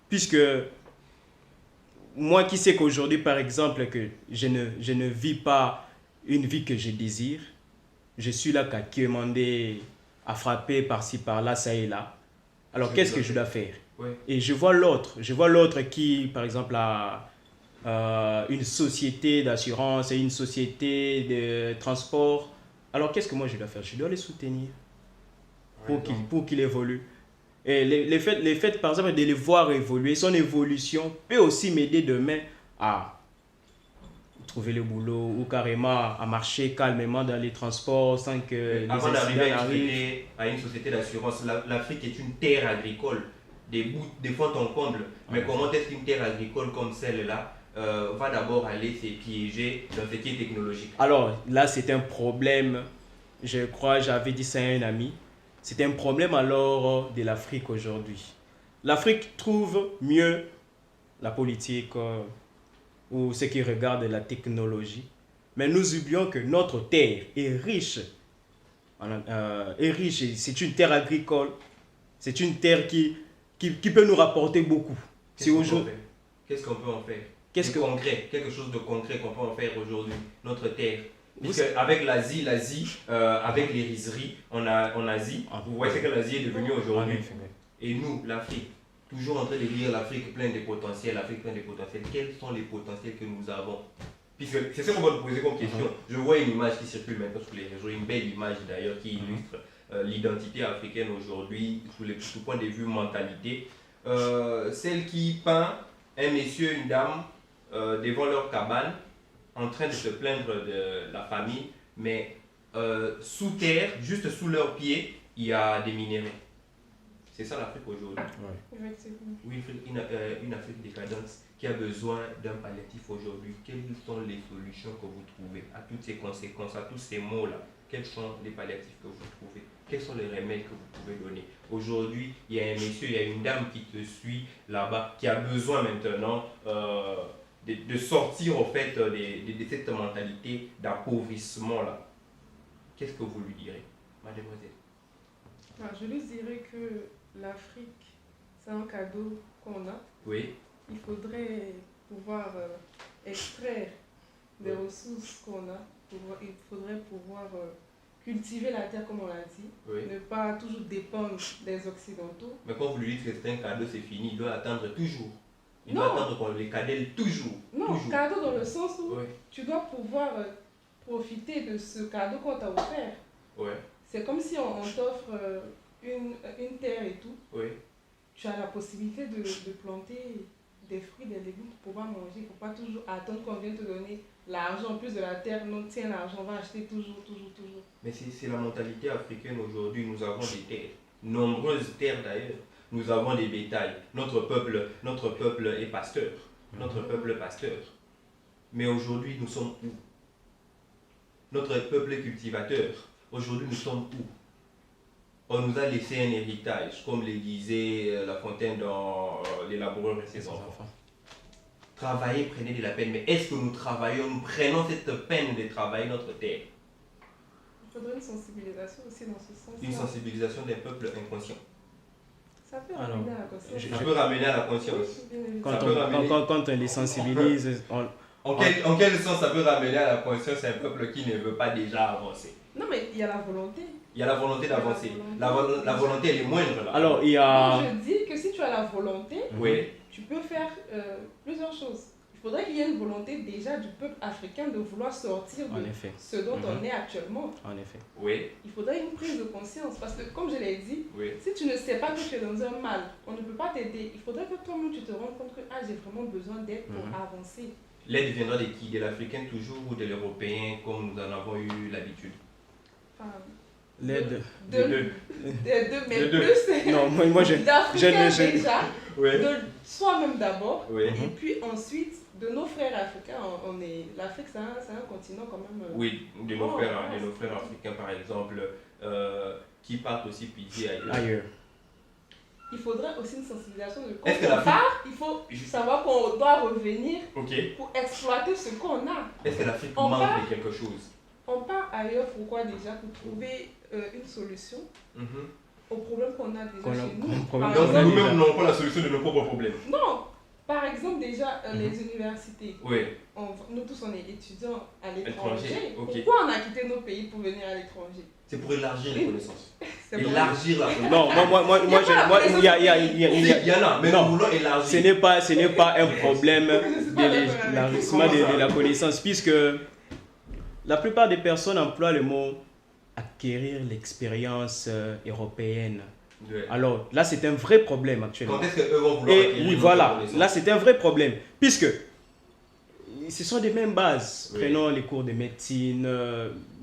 Puisque moi qui sais qu'aujourd'hui, par exemple, que je ne vis pas une vie que je désire, je suis là qu'à quémander, à frapper par-ci, par-là, ça et là. Alors qu'est-ce que je dois faire? Ouais. Et je vois l'autre qui, par exemple, a une société d'assurance et une société de transport. Alors qu'est-ce que moi je dois faire? Je dois les soutenir pour qu'il évolue. Et les faits, par exemple, de les voir évoluer, son évolution peut aussi m'aider demain à trouver le boulot ou carrément à marcher calmement dans les transports sans que les avant incidents d'arriver arrivent. à une société d'assurance, l'Afrique est une terre agricole, des fonds en comble. Mais comment est-ce qu'une terre agricole comme celle-là va d'abord aller se piéger dans ce qui est technologique? Alors là, c'est un problème, je crois, j'avais dit ça à un ami, c'est un problème alors de l'Afrique aujourd'hui. L'Afrique trouve mieux la politique ou ce qui regarde la technologie, mais nous oublions que notre terre est riche. C'est une terre agricole, c'est une terre qui peut nous rapporter beaucoup. Qu'est-ce qu'on peut en faire? Concret, quelque chose de concret qu'on peut en faire aujourd'hui, notre terre. Puisque avec l'Asie, avec les rizeries en Asie, vous voyez ce que l'Asie est devenue aujourd'hui. Et nous, l'Afrique, toujours en train de dire l'Afrique pleine de potentiel, l'Afrique pleine de potentiel. Quels sont les potentiels que nous avons? Puisque c'est ce qu'on va nous poser comme question. Je vois une image qui circule maintenant sur les réseaux, une belle image d'ailleurs qui illustre l'identité africaine aujourd'hui sous le point de vue mentalité. Celle qui peint un monsieur, une dame devant leur cabane en train de se plaindre de la famine, mais sous terre, juste sous leurs pieds, il y a des minéraux. C'est ça l'Afrique aujourd'hui. Ouais. Effectivement. Oui, une Afrique décadente qui a besoin d'un palliatif aujourd'hui. Quelles sont les solutions que vous trouvez à toutes ces conséquences, à tous ces maux-là? quels sont les palliatifs que vous trouvez? Quels sont les remèdes que vous pouvez donner? Aujourd'hui, il y a un monsieur, il y a une dame qui te suit là-bas, qui a besoin maintenant de sortir en fait de cette mentalité d'appauvrissement-là. Qu'est-ce que vous lui direz, mademoiselle? Je lui dirais que l'Afrique, c'est un cadeau qu'on a. Oui. Il faudrait pouvoir extraire des ressources qu'on a. Il faudrait pouvoir cultiver la terre comme on l'a dit. Oui. Ne pas toujours dépendre des Occidentaux. Mais quand vous lui dites que c'est un cadeau, c'est fini, il doit attendre toujours. Il Non. doit attendre qu'on les cadelle toujours. Non, toujours. cadeau dans le sens où Oui. tu dois pouvoir profiter de ce cadeau qu'on t'a offert. Ouais. C'est comme si on t'offre une terre et tout. Oui. Tu as la possibilité de planter des fruits, des légumes pour pouvoir manger. Il ne faut pas toujours attendre qu'on vienne te donner l'argent en plus de la terre. Non, tiens l'argent, on va acheter toujours. Mais c'est la mentalité africaine aujourd'hui. Nous avons des terres, nombreuses terres d'ailleurs. Nous avons des bétails. Notre peuple est pasteur. Notre peuple est pasteur. Mais aujourd'hui, nous sommes où? Notre peuple est cultivateur. Aujourd'hui, nous sommes où? On nous a laissé un héritage, comme le disait La Fontaine dans Les laboureurs et ses enfants. Travaillez, prenez de la peine. Mais est-ce que nous travaillons, nous prenons cette peine de travailler notre terre? Il faudrait une sensibilisation aussi dans ce sens. Une sensibilisation d'un peuple inconscient. Ça peut ramener à la conscience. Ça peut ramener à la conscience. Oui, bien Quand évidemment. on les sensibilise, En quel sens ça peut ramener à la conscience un peuple qui ne veut pas déjà avancer? Non, mais il y a la volonté. Il y a la volonté d'avancer. La volonté, elle est moindre là. alors il y a... Donc, je dis que si tu as la volonté, Oui. tu peux faire plusieurs choses. Il faudrait qu'il y ait une volonté déjà du peuple africain de vouloir sortir En de effet. ce dont on est actuellement. En effet. Oui. Il faudrait une prise de conscience parce que, comme je l'ai dit, Oui. si tu ne sais pas que tu es dans un mal, on ne peut pas t'aider. Il faudrait que toi-même tu te rendes compte que j'ai vraiment besoin d'aide pour avancer. L'aide viendra de qui? De l'Africain toujours ou de l'Européen comme nous en avons eu l'habitude? Enfin, L'aide. de deux, mais plus Non, moi d'Africains déjà, Oui. de soi-même d'abord, Oui. et puis ensuite de nos frères africains. L'Afrique, c'est un continent quand même. Oui, de nos frères africains par exemple, qui partent aussi piller ailleurs. Ailleurs. Il faudrait aussi une sensibilisation de quand Est-ce que on l'Afrique- part, il faut savoir qu'on doit revenir Ok. pour exploiter ce qu'on a. Est-ce que l'Afrique On manque part- de quelque chose? On part ailleurs, pourquoi déjà? Pour trouver une solution Mhm. aux problèmes qu'on a déjà chez nous. problème Par Donc qu'on a exemple- déjà. nous-mêmes n'avons pas la solution de nos propres problèmes. Non, par exemple déjà les universités. Oui. Nous tous on est étudiants à Étranger, l'étranger. ok. Pourquoi on a quitté nos pays pour venir à l'étranger? C'est pour élargir les connaissances. C'est pour- Élargir la connaissance. Non, il y a... en a, mais Non. nous voulons élargir. Ce n'est pas un problème Je suis pas d'accord avec d'élargissement de la connaissance, puisque la plupart des personnes emploient le mot acquérir l'expérience européenne. Ouais. Alors là, c'est un vrai problème actuellement. Quand est-ce qu'eux vont vouloir Et acquérir oui, notre voilà, connaissance? là c'est un vrai problème, puisque ce sont des mêmes bases. Oui. Prenons les cours de médecine,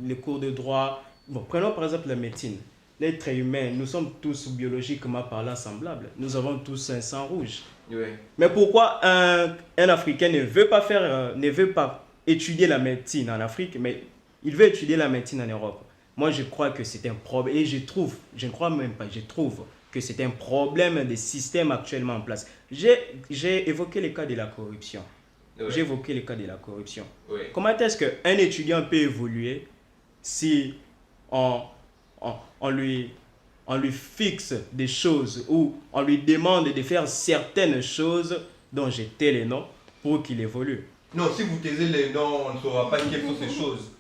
les cours de droit. Bon, prenons par exemple la médecine. L'être humain, nous sommes tous biologiquement parlant semblables. Nous avons tous un sang rouge. Oui. Mais pourquoi un Africain ne veut pas étudier la médecine en Afrique, mais il veut étudier la médecine en Europe? Moi, je crois que c'est un problème, et je trouve que c'est un problème des systèmes actuellement en place. J'ai évoqué le cas de la corruption. Oui. J'ai évoqué le cas de la corruption. Oui. Comment est-ce qu'un étudiant peut évoluer si on lui fixe des choses ou on lui demande de faire certaines choses dont j'ai tel et non pour qu'il évolue? Non, si vous taisez les noms, on ne saura pas quelles sont ces choses.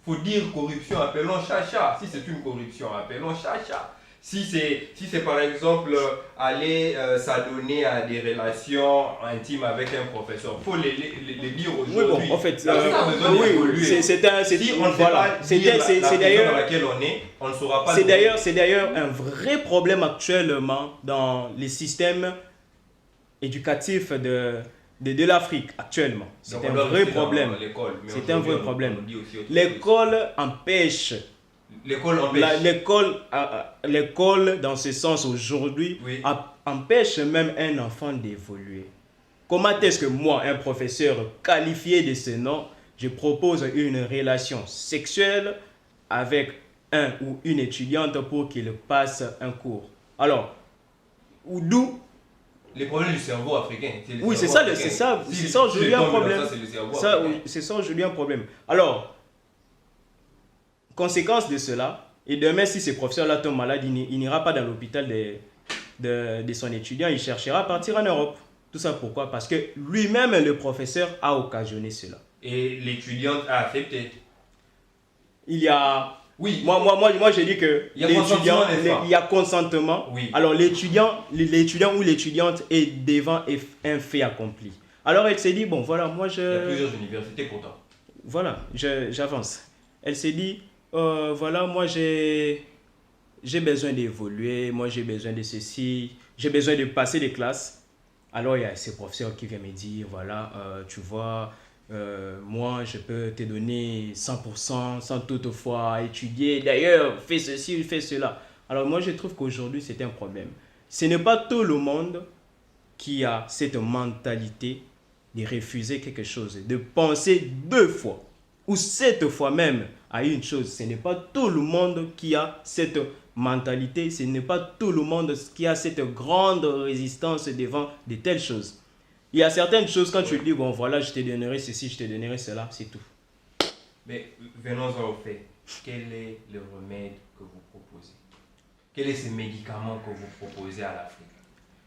Il faut dire corruption, appelons chat-chat. Si c'est une corruption, appelons chat-chat. Si c'est par exemple aller s'adonner à des relations intimes avec un professeur, il faut les dire Oui, aujourd'hui. bon, en fait, L'Afrique a besoin d'évoluer. c'est Si on ne sait voilà. pas dire la raison d'ailleurs, dans laquelle on est, on ne saura pas. c'est d'ailleurs un vrai problème actuellement dans les systèmes éducatifs de l'Afrique actuellement. C'est Donc, un on doit vrai rester dans problème. l'école, mais C'est un aujourd'hui, vrai problème. on dit aussi autre chose. L'école empêche. L'école empêche. L'école, dans ce sens aujourd'hui, Oui. empêche même un enfant d'évoluer. Comment est-ce que moi, un professeur qualifié de ce nom, je propose une relation sexuelle avec un ou une étudiante pour qu'il passe un cours. Alors, d'où Les problèmes du cerveau africain. oui, c'est ça, c'est ça aujourd'hui un problème. C'est ça aujourd'hui un problème. Alors, conséquence de cela, et demain, si ce professeur-là tombe malade, il n'ira pas dans l'hôpital de son étudiant, il cherchera à partir en Europe. Tout ça pourquoi? Parce que lui-même, le professeur, a occasionné cela. Et l'étudiante a accepté. Il y a... Oui. Moi, j'ai dit que l'étudiant, il y a consentement. Oui. Alors, l'étudiant ou l'étudiante est devant un fait accompli. Alors, elle s'est dit, bon, voilà, moi, Il y a plusieurs universités pourtant. Voilà, j'avance. Elle s'est dit, voilà, moi, j'ai besoin d'évoluer, moi, j'ai besoin de ceci, j'ai besoin de passer les classes. Alors, il y a ces professeurs qui viennent me dire, voilà, tu vois... moi, je peux te donner 100% sans toutefois étudier. D'ailleurs, fais ceci, fais cela. Alors moi, je trouve qu'aujourd'hui, c'est un problème. Ce n'est pas tout le monde qui a cette mentalité de refuser quelque chose, de penser 2 fois ou 7 fois même à une chose. Ce n'est pas tout le monde qui a cette mentalité, ce n'est pas tout le monde qui a cette grande résistance devant de telles choses. Il y a certaines choses, quand tu dis, bon voilà, je te donnerai ceci, je te donnerai cela, c'est tout. Mais venons-en au fait. Quel est le remède que vous proposez? Quel est ce médicament que vous proposez à l'Afrique?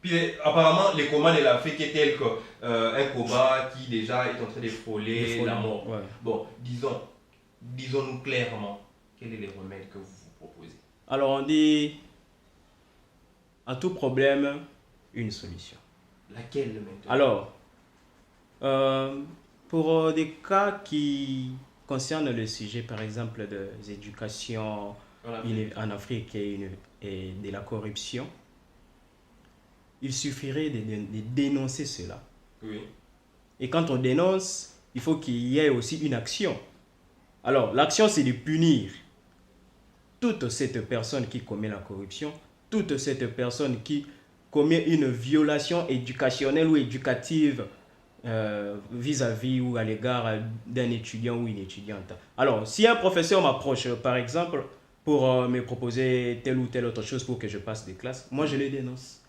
Puis apparemment, les comas de l'Afrique est tel qu'un coma qui déjà est en train de frôler la mort. Ouais. Bon, disons-nous clairement, quel est le remède que vous proposez? Alors on dit, à tout problème, une solution. Laquelle maintenant? Alors, pour des cas qui concernent le sujet, par exemple, des éducations en Afrique et de la corruption, il suffirait de dénoncer cela. Oui. Et quand on dénonce, il faut qu'il y ait aussi une action. Alors, l'action, c'est de punir toute cette personne qui commet la corruption, toute cette personne qui commet une violation éducationnelle ou éducative vis-à-vis ou à l'égard d'un étudiant ou une étudiante. Alors, si un professeur m'approche, par exemple, pour me proposer telle ou telle autre chose pour que je passe des classes, moi je les dénonce.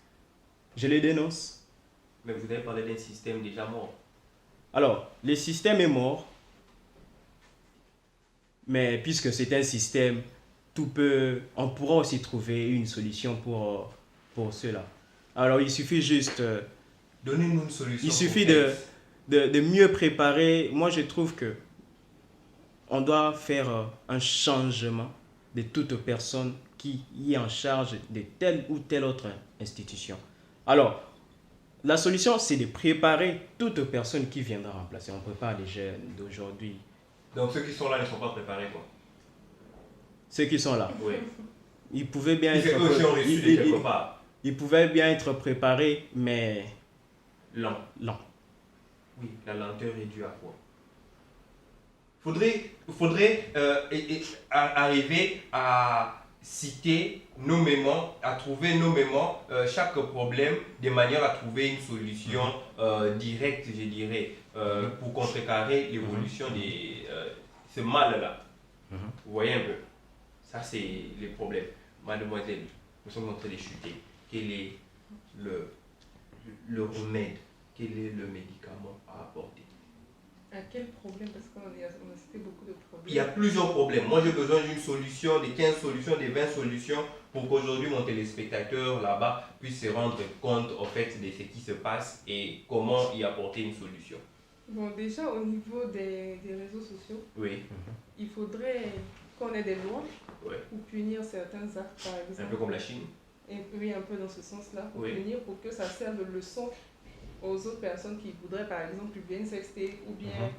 Je les dénonce. Mais vous avez parlé d'un système déjà mort. Alors, le système est mort, mais puisque c'est un système, on pourra aussi trouver une solution pour cela. Alors, il suffit juste... Donnez-nous une solution. Il suffit de mieux préparer. Moi, je trouve que on doit faire un changement de toute personne qui est en charge de telle ou telle autre institution. Alors, la solution, c'est de préparer toute personne qui viendra remplacer. On prépare les jeunes d'aujourd'hui. Donc, ceux qui sont là ne sont pas préparés, quoi. Ceux qui sont là. Oui. Ils pouvaient bien ils pouvaient bien être préparés, mais lent. Oui, la lenteur est due à quoi? Faudrait arriver à citer nommément, à trouver nommément chaque problème de manière à trouver une solution directe, je dirais, pour contrecarrer l'évolution de ce mal-là. Vous voyez un peu? Ça, c'est le problème. Mademoiselle, nous sommes en train de chuter. Quel est le remède? Quel est le médicament à apporter? À quel problème? Parce qu'on a cité beaucoup de problèmes. Il y a plusieurs problèmes. Moi, j'ai besoin d'une solution, de 15 solutions, de 20 solutions pour qu'aujourd'hui, mon téléspectateur là-bas puisse se rendre compte en fait de ce qui se passe et comment y apporter une solution. Bon, déjà, au niveau des réseaux sociaux, Oui. Il faudrait qu'on ait des lois Ouais. pour punir certains actes, par exemple. Un peu comme la Chine. Et oui, un peu dans ce sens-là, pour Oui. punir, pour que ça serve de leçon aux autres personnes qui voudraient, par exemple, publier une sextape ou bien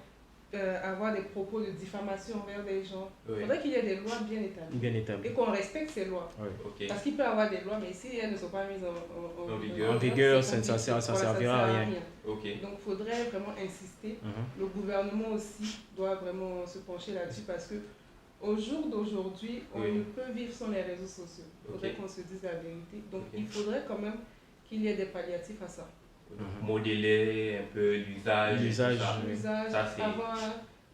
avoir des propos de diffamation envers des gens. Il faudrait qu'il y ait des lois bien établies. Et qu'on respecte ces lois. Oui. Okay. Parce qu'il peut y avoir des lois, mais si elles ne sont pas mises en vigueur, ça ne servira à rien. Okay. Donc il faudrait vraiment insister. Le gouvernement aussi doit vraiment se pencher là-dessus parce que au jour d'aujourd'hui, on ne peut vivre sans les réseaux sociaux. Il faudrait qu'on se dise la vérité. Donc il faudrait quand même qu'il y ait des palliatifs à ça. Modeler un peu l'usage, avoir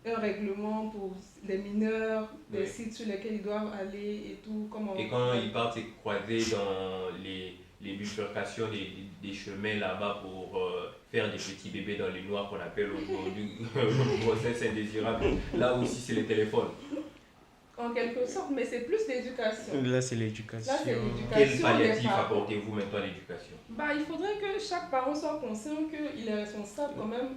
un règlement pour les mineurs, des Oui. sites sur lesquels ils doivent aller et tout. Et quand ils partent se croiser dans les bifurcations des chemins là-bas pour faire des petits bébés dans les noirs qu'on appelle aujourd'hui grossesse indésirable, là aussi c'est les téléphones. En quelque sorte, mais c'est plus l'éducation. Là, c'est l'éducation. Là, c'est l'éducation. Quel palliatif des parents. apportez-vous maintenant à l'éducation? Bah, il faudrait que chaque parent soit conscient qu'il est responsable quand même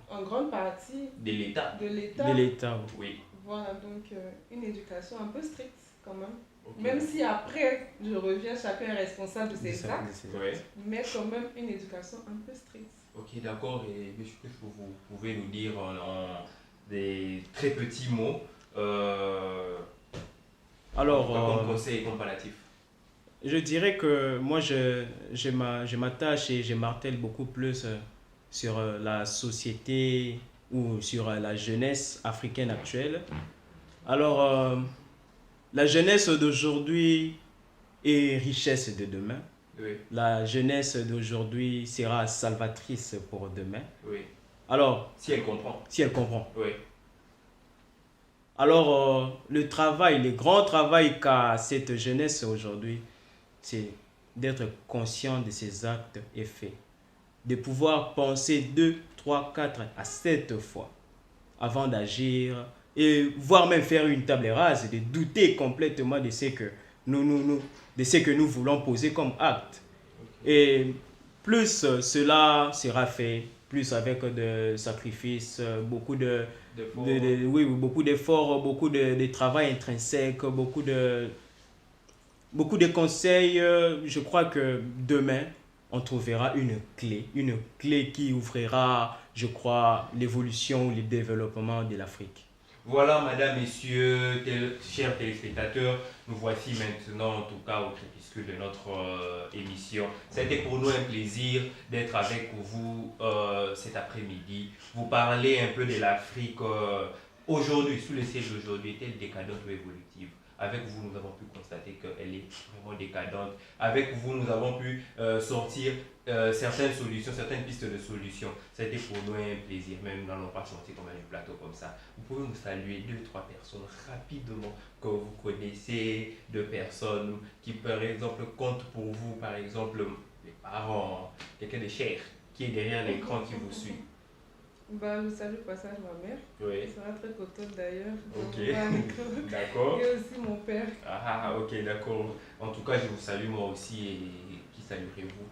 en grande partie De l'État. de l'État. De l'État. Oui. Voilà, donc une éducation un peu stricte quand même. Ok. Même si après, je reviens, chacun est responsable de ses actes, Ouais. mais quand même une éducation un peu stricte. Ok, d'accord. Et est-ce que vous pouvez nous dire en des très petits mots Alors, comme conseil comparatif? je dirais que moi, je m'attache et je martèle beaucoup plus sur la société ou sur la jeunesse africaine actuelle. Alors, la jeunesse d'aujourd'hui est richesse de demain. Oui, La jeunesse d'aujourd'hui sera salvatrice pour demain. oui. Alors, Si elle comprend. si elle comprend. Oui. Alors, le travail, le grand travail qu'a cette jeunesse aujourd'hui, c'est d'être conscient de ses actes et faits. De pouvoir penser 2, 3, 4 à 7 fois avant d'agir et voire même faire une table rase, de douter complètement de ce que nous voulons poser comme acte. Et plus cela sera fait, plus avec de sacrifices, beaucoup oui, beaucoup d'efforts, beaucoup de travail intrinsèque, beaucoup de conseils. Je crois que demain, on trouvera une clé qui ouvrira, je crois, l'évolution ou le développement de l'Afrique. Voilà, madame, messieurs, chers téléspectateurs, nous voici maintenant, en tout cas, au crépuscule de notre émission. C'était pour nous un plaisir d'être avec vous cet après-midi. Vous parler un peu de l'Afrique aujourd'hui, sous le siège d'aujourd'hui, est-elle décadente ou évolutive? Avec vous, nous avons pu constater qu'elle est vraiment décadente. Avec vous, nous avons pu sortir certaines solutions, certaines pistes de solutions. C'était pour nous un plaisir, même nous n'allons pas sortir comme un plateau comme ça. Vous pouvez nous saluer 2-3 personnes rapidement que vous connaissez, 2 personnes qui par exemple comptent pour vous, par exemple les parents, quelqu'un de cher qui est derrière l'écran qui vous suit. Bah, je salue au passage ma mère. Oui. Elle sera très contente d'ailleurs. Ok. D'accord. Et aussi mon père. Ah, ok, d'accord. En tout cas, je vous salue moi aussi et qui saluerez-vous?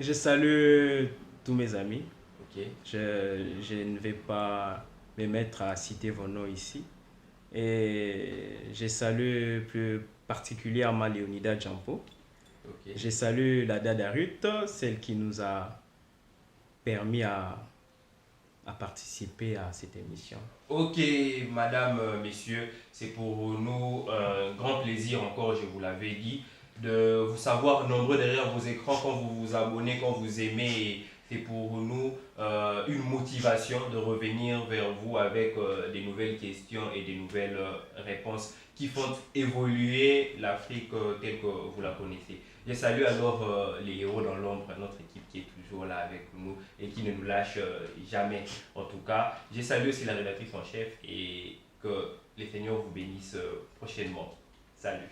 Je salue tous mes amis. Ok. Je ne vais pas me mettre à citer vos noms ici. Et je salue plus particulièrement Léonida Djampo. Ok. Je salue la Dada Ruth, celle qui nous a permis à participer à cette émission. Ok, madame, messieurs, c'est pour nous un grand plaisir encore, je vous l'avais dit, de vous savoir nombreux derrière vos écrans quand vous vous abonnez, quand vous aimez. C'est pour nous une motivation de revenir vers vous avec des nouvelles questions et des nouvelles réponses qui font évoluer l'Afrique telle que vous la connaissez. Je salue alors les héros dans l'ombre, notre équipe qui est toujours là avec nous et qui ne nous lâche jamais. En tout cas, je salue aussi la rédactrice en chef et que les seigneurs vous bénissent prochainement. Salut.